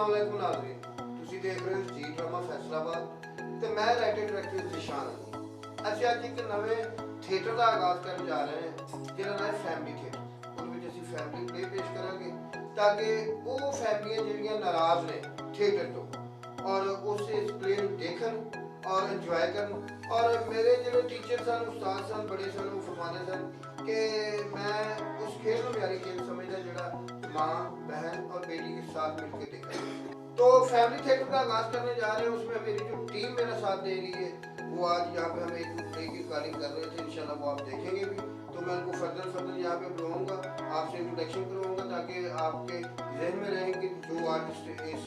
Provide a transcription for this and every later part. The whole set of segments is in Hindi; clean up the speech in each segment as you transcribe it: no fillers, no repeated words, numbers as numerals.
अस्सलामुअलैकुम नाज़रीन, ਤੁਸੀਂ ਦੇਖ ਰਹੇ ਹੋ ਜੀ ਡਰਾਮਾ ਫੈਸਲਾਬਾਦ ਤੇ ਮੈਂ ਰਾਈਟਰ ਡਾਇਰੈਕਟਰ ਜ਼ਿਸ਼ਾਨ ਅਲੀ। ਅਸੀਂ ਅੱਜ ਇੱਕ ਨਵੇਂ ਥੀਏਟਰ ਦਾ ਆਗਾਜ਼ ਕਰਨ ਜਾ ਰਹੇ ਹਾਂ ਜਿਹਦਾ ਨਾਮ ਹੈ ਫੈਮਿਲੀ ਥੀਏਟਰ। ਉਹਦੇ ਵਿੱਚ ਅਸੀਂ ਫੈਮਿਲੀ ਪਲੇ ਪੇਸ਼ ਕਰਾਂਗੇ ਤਾਂ ਕਿ ਉਹ ਫੈਮਲੀਆਂ ਜਿਹੜੀਆਂ ਨਾਰਾਜ਼ ਨੇ ਥੀਏਟਰ ਤੋਂ ਔਰ ਉਸੇ ਇਸ ਪਲੇ ਨੂੰ ਦੇਖਣ और इंजॉय करन। और मेरे जो टीचर सन उस्ताद सन बड़े सन वो फरमाते सन कि मैं उस खेल में प्यारी खेल समझदा जोड़ा माँ बहन और बेटी के साथ मिलकर देखा। तो फैमिली थिएटर का आगाज़ करने जा रहे हैं, उसमें मेरी जो टीम मेरा साथ दे रही है वो आज यहाँ पे हम एक प्ले की रिकॉर्डिंग कर रहे थे, इंशाल्लाह वो आप देखेंगे भी। तो मैं उनको फर्दर यहाँ पे बुलाऊँगा, आपसे इंट्रोडक्शन करवाऊँगा ताकि आपके जहन में रहे कि जो आर्टिस्ट इस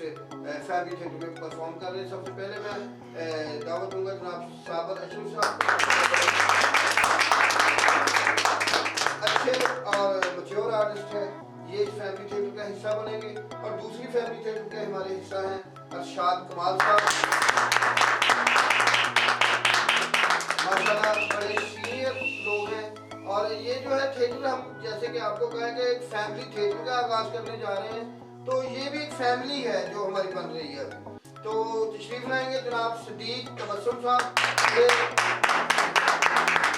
फैमिली थिएटर में परफॉर्म कर रहे हैं। सबसे पहले मैं दावत दूंगा जनाब साबर अशरफ साहब, अच्छे और मैच्योर आर्टिस्ट है, ये इस फैमिली थिएटर का हिस्सा बनेंगे। और दूसरी फैमिली थिएटर के हमारे हिस्सा हैं अरशाद कमाल साहब, माशाल्लाह बड़े सीनियर लोग हैं। और ये जो है थिएटर हम जैसे कि आपको कहा कि एक फैमिली थिएटर का आगाज़ करने जा रहे हैं, तो ये भी एक फैमिली है जो हमारी बन रही है। तो तशरीफ लाएंगे जनाब सदीक तबस्सुम साहब, ये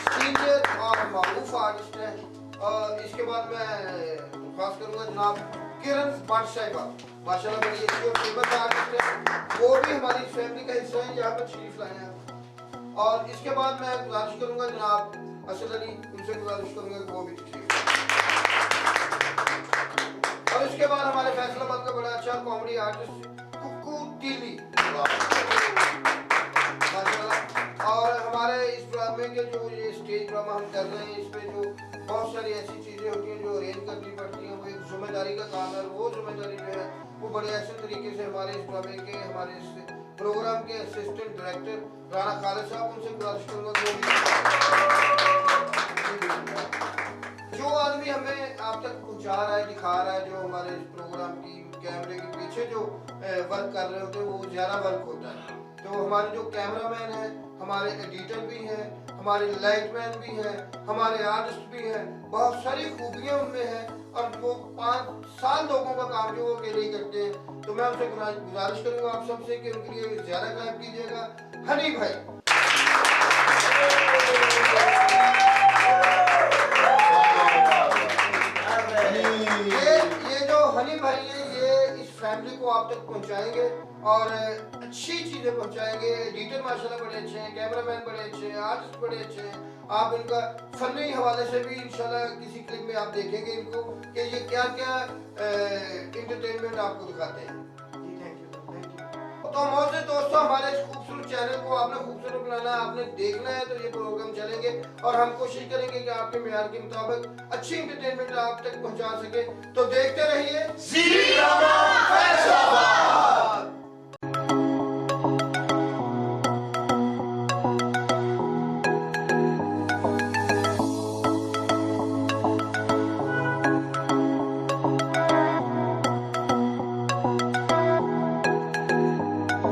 सीनियर और मारूफ आर्टिस्ट हैं। और इसके बाद मैं खास करूँगा जनाब किरण भट्ट साहिबा, माशाल्लाह बड़ी अच्छी और फेमस आर्टिस्ट है, वो भी हमारी फैमिली का हिस्सा है, यहाँ पर तशरीफ लाए हैं। और इसके बाद मैं गुजारिश करूँगा जनाब असद अली, उनसे गुजारिश करूँगा कि वो भी तशरीफ लाएं। और इसके बाद हमारे फैसलाबाद का बड़ा अच्छा कॉमेडी आर्टिस्ट कुक्कू टीली माशाल्लाह। और हमारे इस ड्रामे के जो ये स्टेज ड्रामा हम कर रहे हैं, इसमें जो बहुत सारी ऐसी चीज़ें होती हैं जो अरेंज करनी पड़ती हैं, वो एक जिम्मेदारी का काम है। वो जिम्मेदारी जो है वो बड़े ऐसे तरीके से हमारे इस ड्रामे के हमारे इस प्रोग्राम के असिस्टेंट डायरेक्टर राना खालिद साहब, उनसे गुजारिश करूँगा जो आदमी हमें आप तक पहुँचा रहा है, दिखा रहा है, जो हमारे इस प्रोग्राम की कैमरे के पीछे जो वर्क कर रहे होते हैं वो ज़्यादा वर्क होता है। तो हमारे जो कैमरामैन हैं, हमारे एडिटर भी हैं, हमारे लाइटमैन भी हैं, हमारे आर्टिस्ट भी हैं, बहुत सारी खूबियाँ उनमें हैं। और वो 5 लोगों का काम जो वो अकेले ही करते हैं। तो मैं उनसे गुजारिश करूँगा आप सबसे कि उनके लिए ज़्यादा क्लैप कीजिएगा। हनी भाई, ये जो हनी भाई हैं ये इस फैमिली को आप तक पहुंचाएंगे और अच्छी चीज़ें पहुंचाएंगे। एडिटर माशाल्लाह बड़े अच्छे हैं, कैमरामैन बड़े अच्छे हैं, आर्टिस्ट बड़े अच्छे हैं। आप इनका फनी हवाले से भी इंशाल्लाह किसी क्लिप में आप देखेंगे इनको कि ये क्या क्या इंटरटेनमेंट आपको दिखाते हैं। तो मौजूद दोस्तों, हमारे इस खूबसूरत चैनल को आपने खूबसूरत बनाना है, आपने देखना है, तो ये प्रोग्राम चलेंगे और हम कोशिश करेंगे कि आपके मेयार के मुताबिक अच्छी इंटरटेनमेंट आप तक पहुंचा सके। तो देखते रहिए जी ड्रामा फैसलाबाद।